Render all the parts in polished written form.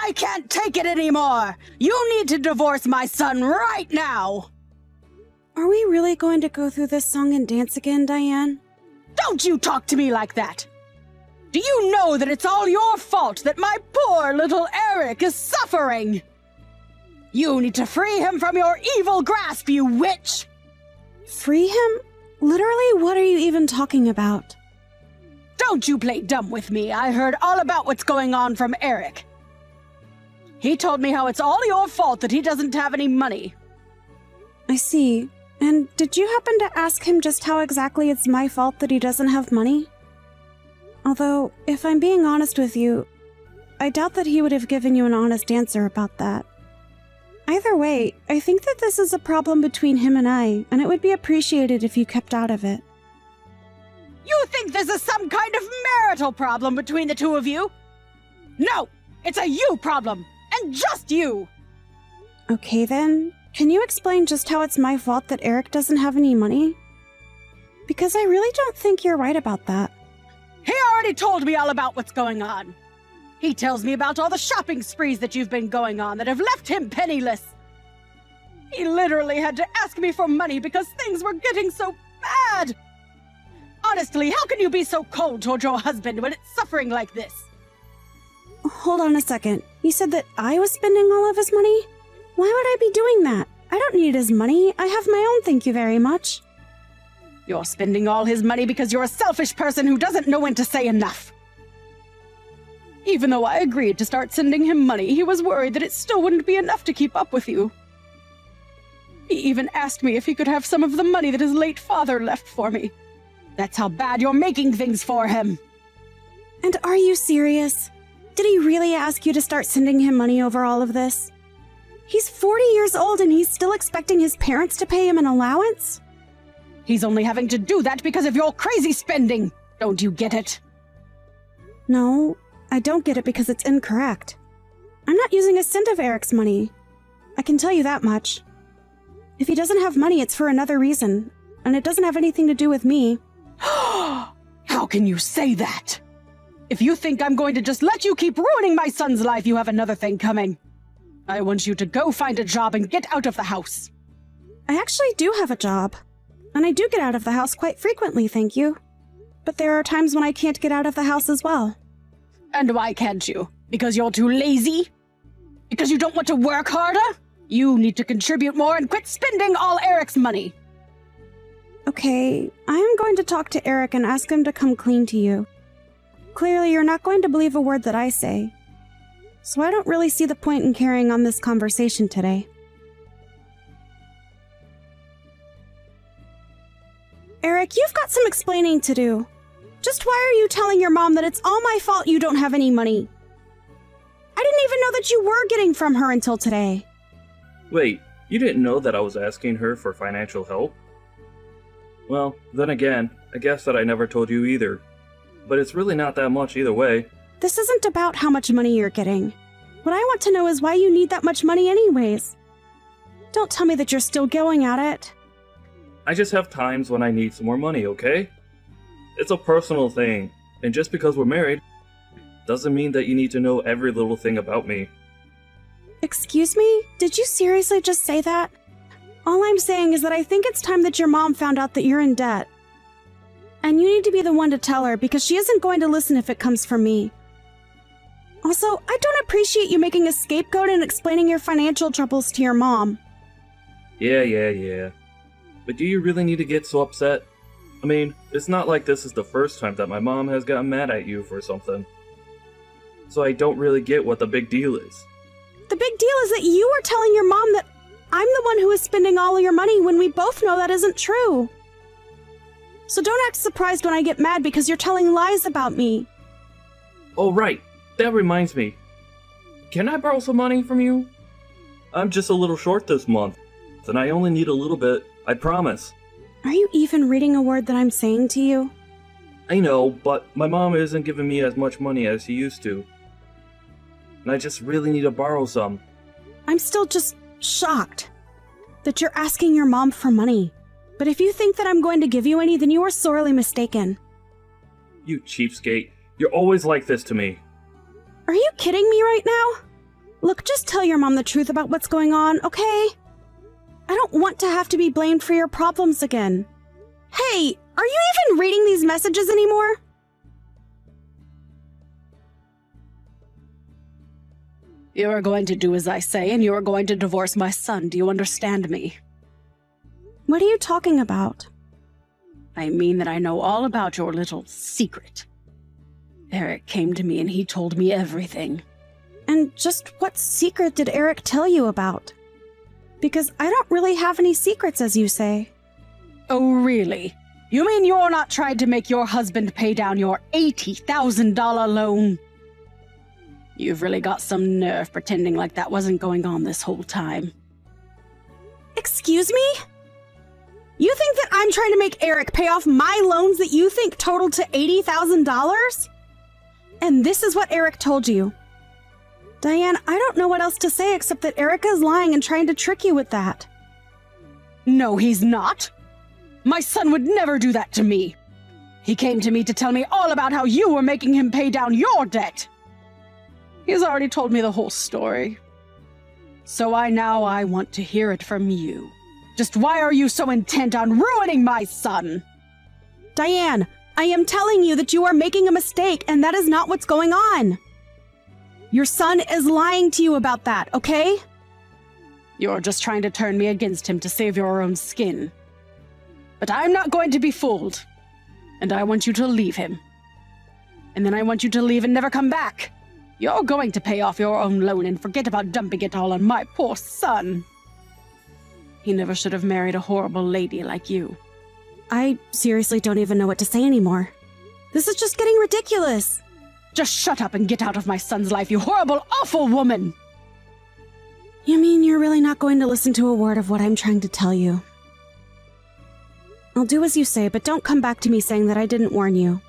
I can't take it anymore! You need to divorce my son right now! Are we really going to go through this song and dance again, Diane? Don't you talk to me like that! Do you know that it's all your fault that my poor little Eric is suffering? You need to free him from your evil grasp, you witch! Free him? Literally, what are you even talking about? Don't you play dumb with me. I heard all about what's going on from Eric. He told me how it's all your fault that he doesn't have any money. I see. And did you happen to ask him just how exactly it's my fault that he doesn't have money? Although, if I'm being honest with you, I doubt that he would have given you an honest answer about that. Either way, I think that this is a problem between him and I, and it would be appreciated if you kept out of it. You think this is some kind of marital problem between the two of you? No, it's a you problem, and just you! Okay then, can you explain just how it's my fault that Eric doesn't have any money? Because I really don't think you're right about that. He already told me all about what's going on. He tells me about all the shopping sprees that you've been going on that have left him penniless. He literally had to ask me for money because things were getting so bad. Honestly, how can you be so cold toward your husband when it's suffering like this? Hold on a second. You said that I was spending all of his money? Why would I be doing that? I don't need his money. I have my own, thank you very much. You're spending all his money because you're a selfish person who doesn't know when to say enough. Even though I agreed to start sending him money, he was worried that it still wouldn't be enough to keep up with you. He even asked me if he could have some of the money that his late father left for me. That's how bad you're making things for him. And are you serious? Did he really ask you to start sending him money over all of this? He's 40 years old and he's still expecting his parents to pay him an allowance? He's only having to do that because of your crazy spending. Don't you get it? No, I don't get it because it's incorrect. I'm not using a cent of Eric's money. I can tell you that much. If he doesn't have money, it's for another reason, and it doesn't have anything to do with me. How can you say that? If you think I'm going to just let you keep ruining my son's life, you have another thing coming. I want you to go find a job and get out of the house. I actually do have a job, and I do get out of the house quite frequently, thank you. But there are times when I can't get out of the house as well. And why can't you? Because you're too lazy? Because you don't want to work harder? You need to contribute more and quit spending all Eric's money. Okay, I am going to talk to Eric and ask him to come clean to you. Clearly, you're not going to believe a word that I say. So I don't really see the point in carrying on this conversation today. Eric, you've got some explaining to do. Just why are you telling your mom that it's all my fault you don't have any money? I didn't even know that you were getting from her until today. Wait, you didn't know that I was asking her for financial help? Well, then again, I guess that I never told you either. But it's really not that much either way. This isn't about how much money you're getting. What I want to know is why you need that much money anyways. Don't tell me that you're still going at it. I just have times when I need some more money, okay? It's a personal thing, and just because we're married, doesn't mean that you need to know every little thing about me. Excuse me? Did you seriously just say that? All I'm saying is that I think it's time that your mom found out that you're in debt. And you need to be the one to tell her because she isn't going to listen if it comes from me. Also, I don't appreciate you making a scapegoat and explaining your financial troubles to your mom. Yeah. But do you really need to get so upset? I mean, it's not like this is the first time that my mom has gotten mad at you for something. So I don't really get what the big deal is. The big deal is that you are telling your mom that I'm the one who is spending all of your money when we both know that isn't true. So don't act surprised when I get mad because you're telling lies about me. Oh right, that reminds me. Can I borrow some money from you? I'm just a little short this month, and I only need a little bit, I promise. Are you even reading a word that I'm saying to you? I know, but my mom isn't giving me as much money as she used to. And I just really need to borrow some. I'm still just shocked that you're asking your mom for money. But if you think that I'm going to give you any, then you are sorely mistaken. You cheapskate. You're always like this to me. Are you kidding me right now? Look, just tell your mom the truth about what's going on, okay? I don't want to have to be blamed for your problems again. Hey, are you even reading these messages anymore? You are going to do as I say, and you are going to divorce my son. Do you understand me? What are you talking about? I mean that I know all about your little secret. Eric came to me and he told me everything. And just what secret did Eric tell you about? Because I don't really have any secrets, as you say. Oh, really? You mean you're not trying to make your husband pay down your $80,000 loan? You've really got some nerve pretending like that wasn't going on this whole time. Excuse me? You think that I'm trying to make Eric pay off my loans that you think totaled to $80,000? And this is what Eric told you. Diane, I don't know what else to say except that Eric is lying and trying to trick you with that. No, he's not. My son would never do that to me. He came to me to tell me all about how you were making him pay down your debt. He's already told me the whole story. So I want to hear it from you. Just why are you so intent on ruining my son? Diane, I am telling you that you are making a mistake, and that is not what's going on. Your son is lying to you about that, okay? You're just trying to turn me against him to save your own skin. But I'm not going to be fooled. And I want you to leave him. And then I want you to leave and never come back. You're going to pay off your own loan and forget about dumping it all on my poor son. He never should have married a horrible lady like you. I seriously don't even know what to say anymore. This is just getting ridiculous. Just shut up and get out of my son's life, you horrible, awful woman! You mean you're really not going to listen to a word of what I'm trying to tell you? I'll do as you say, but don't come back to me saying that I didn't warn you.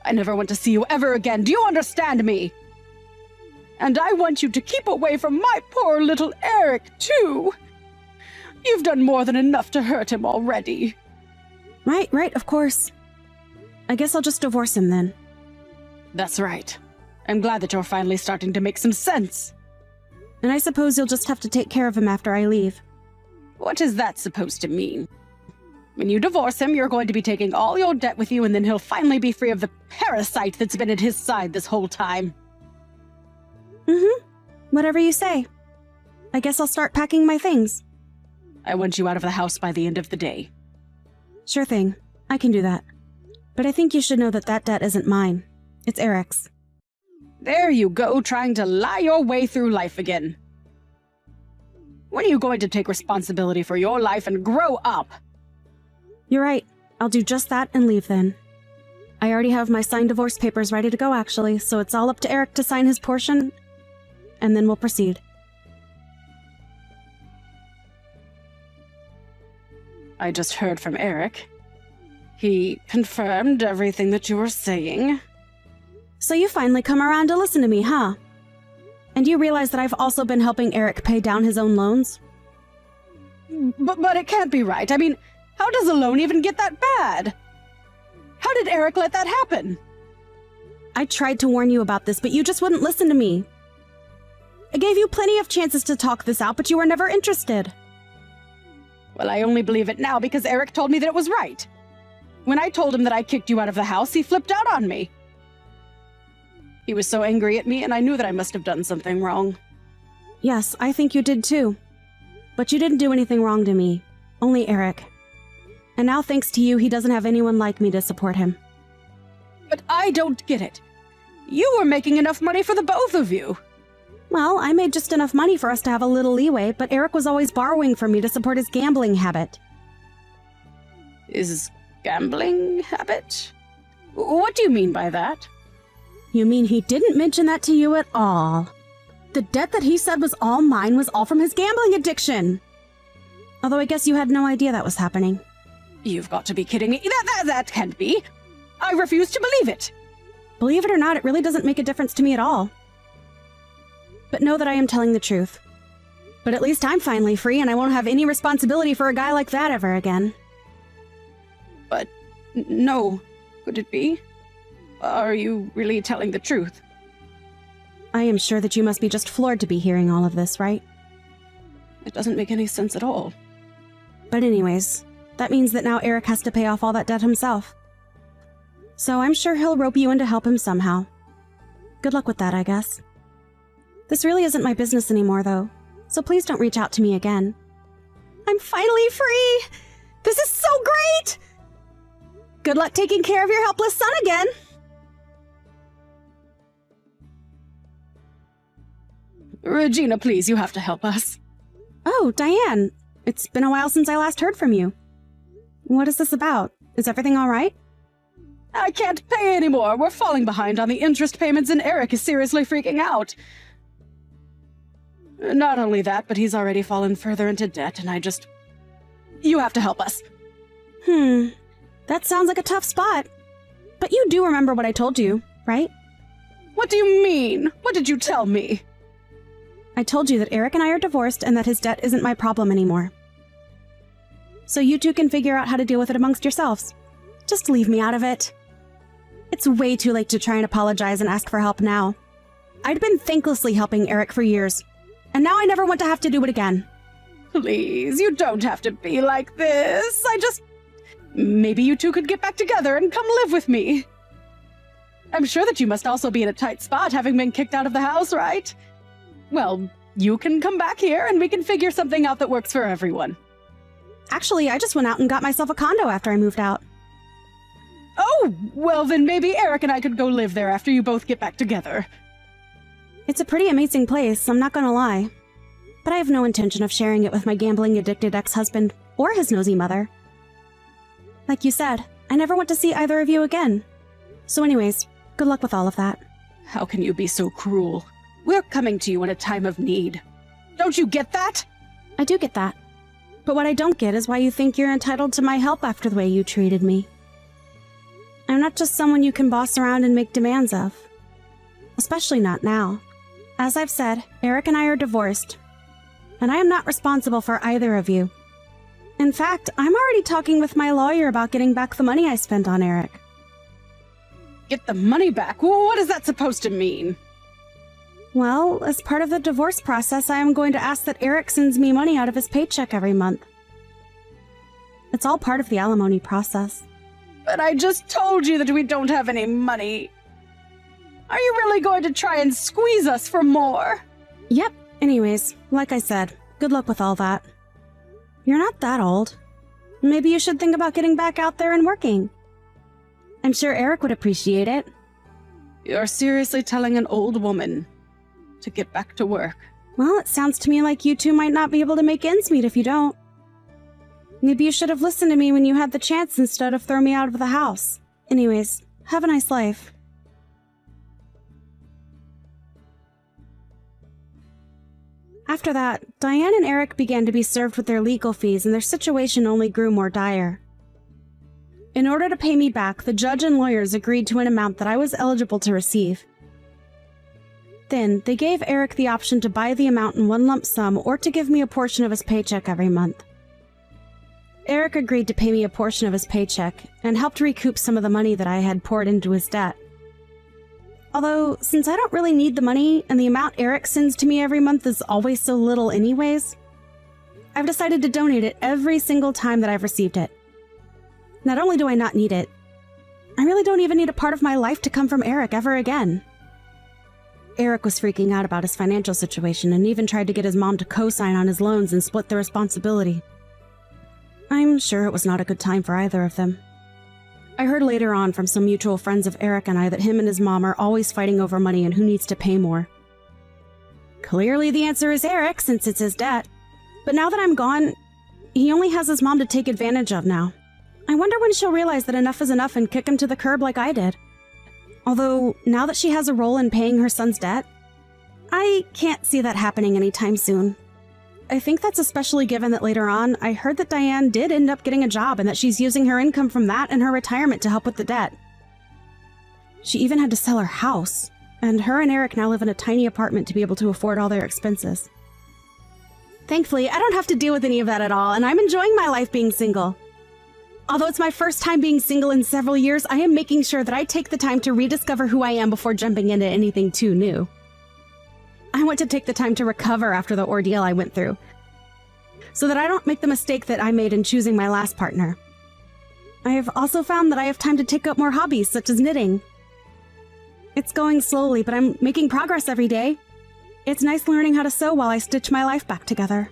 I never want to see you ever again. Do you understand me? And I want you to keep away from my poor little Eric, too. You've done more than enough to hurt him already. Right, of course. I guess I'll just divorce him then. That's right. I'm glad that you're finally starting to make some sense. And I suppose you'll just have to take care of him after I leave. What is that supposed to mean? When you divorce him, you're going to be taking all your debt with you, and then he'll finally be free of the parasite that's been at his side this whole time. Whatever you say. I guess I'll start packing my things. I want you out of the house by the end of the day. Sure thing. I can do that. But I think you should know that that debt isn't mine. It's Eric's. There you go, trying to lie your way through life again. When are you going to take responsibility for your life and grow up? You're right. I'll do just that and leave then. I already have my signed divorce papers ready to go, actually, so it's all up to Eric to sign his portion, and then we'll proceed. I just heard from Eric. He confirmed everything that you were saying. So you finally come around to listen to me, huh? And you realize that I've also been helping Eric pay down his own loans? But it can't be right. I mean, how does a loan even get that bad? How did Eric let that happen? I tried to warn you about this, but you just wouldn't listen to me. I gave you plenty of chances to talk this out, but you were never interested. Well, I only believe it now because Eric told me that it was right. When I told him that I kicked you out of the house, he flipped out on me. He was so angry at me, and I knew that I must have done something wrong. Yes, I think you did too. But you didn't do anything wrong to me. Only Eric. And now, thanks to you, he doesn't have anyone like me to support him. But I don't get it. You were making enough money for the both of you. Well, I made just enough money for us to have a little leeway, but Eric was always borrowing from me to support his gambling habit. His gambling habit? What do you mean by that? You mean he didn't mention that to you at all? The debt that he said was all mine was all from his gambling addiction. Although I guess you had no idea that was happening. You've got to be kidding me. That can't be. I refuse to believe it. Believe it or not, it really doesn't make a difference to me at all. But know that I am telling the truth. But at least I'm finally free, and I won't have any responsibility for a guy like that ever again. But no, could it be? Are you really telling the truth? I am sure that you must be just floored to be hearing all of this, right? It doesn't make any sense at all. But anyways, that means that now Eric has to pay off all that debt himself. So I'm sure he'll rope you in to help him somehow. Good luck with that, I guess. This really isn't my business anymore, though, so please don't reach out to me again. I'm finally free! This is so great! Good luck taking care of your helpless son again! Regina, please, you have to help us. Oh, Diane. It's been a while since I last heard from you. What is this about? Is everything all right? I can't pay anymore. We're falling behind on the interest payments and Eric is seriously freaking out. Not only that, but he's already fallen further into debt and You have to help us. That sounds like a tough spot. But you do remember what I told you, right? What do you mean? What did you tell me? I told you that Eric and I are divorced and that his debt isn't my problem anymore. So you two can figure out how to deal with it amongst yourselves. Just leave me out of it. It's way too late to try and apologize and ask for help now. I'd been thanklessly helping Eric for years, and now I never want to have to do it again. Please, you don't have to be like this. Maybe you two could get back together and come live with me. I'm sure that you must also be in a tight spot having been kicked out of the house, right? Well, you can come back here and we can figure something out that works for everyone. Actually, I just went out and got myself a condo after I moved out. Oh, well then maybe Eric and I could go live there after you both get back together. It's a pretty amazing place, I'm not gonna lie. But I have no intention of sharing it with my gambling-addicted ex-husband or his nosy mother. Like you said, I never want to see either of you again. So anyways, good luck with all of that. How can you be so cruel? We're coming to you in a time of need. Don't you get that? I do get that. But what I don't get is why you think you're entitled to my help after the way you treated me. I'm not just someone you can boss around and make demands of. Especially not now. As I've said, Eric and I are divorced. And I am not responsible for either of you. In fact, I'm already talking with my lawyer about getting back the money I spent on Eric. Get the money back? What is that supposed to mean? Well, as part of the divorce process, I am going to ask that Eric sends me money out of his paycheck every month. It's all part of the alimony process. But I just told you that we don't have any money. Are you really going to try and squeeze us for more? Yep. Anyways, like I said, good luck with all that. You're not that old. Maybe you should think about getting back out there and working. I'm sure Eric would appreciate it. You're seriously telling an old woman to get back to work? Well, it sounds to me like you two might not be able to make ends meet if you don't. Maybe you should have listened to me when you had the chance instead of throw me out of the house. Anyways, have a nice life. After that, Diane and Eric began to be served with their legal fees and their situation only grew more dire. In order to pay me back, the judge and lawyers agreed to an amount that I was eligible to receive. Then, they gave Eric the option to buy the amount in one lump sum or to give me a portion of his paycheck every month. Eric agreed to pay me a portion of his paycheck and helped recoup some of the money that I had poured into his debt. Although, since I don't really need the money and the amount Eric sends to me every month is always so little anyways, I've decided to donate it every single time that I've received it. Not only do I not need it, I really don't even need a part of my life to come from Eric ever again. Eric was freaking out about his financial situation and even tried to get his mom to co-sign on his loans and split the responsibility. I'm sure it was not a good time for either of them. I heard later on from some mutual friends of Eric and I that him and his mom are always fighting over money and who needs to pay more. Clearly the answer is Eric, since it's his debt. But now that I'm gone, he only has his mom to take advantage of now. I wonder when she'll realize that enough is enough and kick him to the curb like I did. Although, now that she has a role in paying her son's debt, I can't see that happening anytime soon. I think that's especially given that later on, I heard that Diane did end up getting a job and that she's using her income from that and her retirement to help with the debt. She even had to sell her house, and her and Eric now live in a tiny apartment to be able to afford all their expenses. Thankfully, I don't have to deal with any of that at all, and I'm enjoying my life being single. Although it's my first time being single in several years, I am making sure that I take the time to rediscover who I am before jumping into anything too new. I want to take the time to recover after the ordeal I went through, so that I don't make the mistake that I made in choosing my last partner. I have also found that I have time to take up more hobbies, such as knitting. It's going slowly, but I'm making progress every day. It's nice learning how to sew while I stitch my life back together.